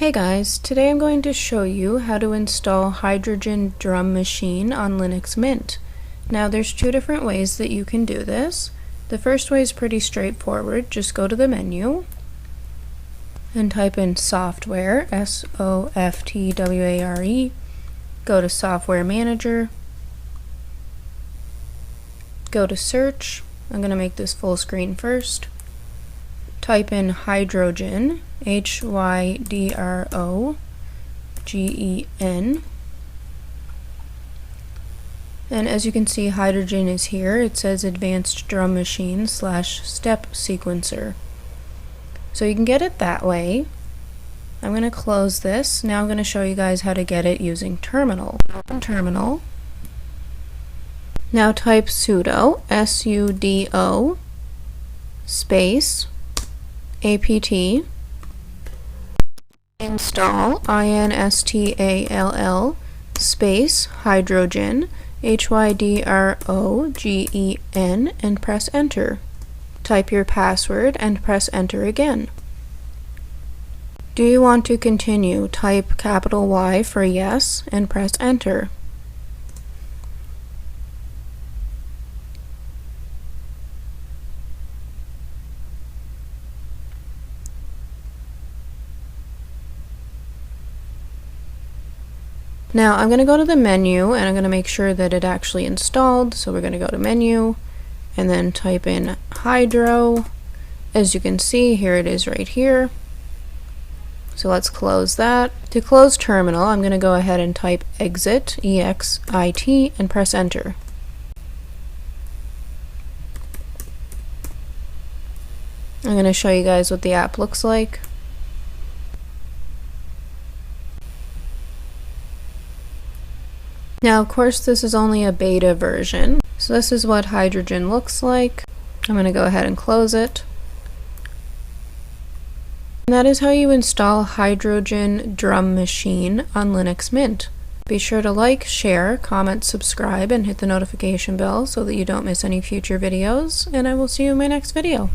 Hey guys, today I'm going to show you how to install Hydrogen Drum Machine on Linux Mint. Now there's two different ways that you can do this. The first way is pretty straightforward. Just go to the menu and type in software, S-O-F-T-W-A-R-E, go to Software Manager, go to Search. I'm going to make this full screen first. Type in Hydrogen, H-Y-D-R-O-G-E-N. And as you can see, Hydrogen is here. It says Advanced Drum Machine / Step Sequencer. So you can get it that way. I'm going to close this. Now I'm going to show you guys how to get it using Terminal. Open Terminal. Now type sudo, S-U-D-O, space, apt, install, I-N-S-T-A-L-L, space, Hydrogen, H-Y-D-R-O-G-E-N, and press enter. Type your password and press enter again. Do you want to continue? Type capital Y for yes and press enter. Now I'm going to go to the menu and I'm going to make sure that it actually installed. So we're going to go to menu and then type in Hydro. As you can see, here it is right here. So let's close that. To close terminal, I'm going to go ahead and type exit, E-X-I-T, and press enter. I'm going to show you guys what the app looks like. Now, of course, this is only a beta version. So this is what Hydrogen looks like. I'm going to go ahead and close it. And that is how you install Hydrogen Drum Machine on Linux Mint. Be sure to like, share, comment, subscribe, and hit the notification bell so that you don't miss any future videos. And I will see you in my next video.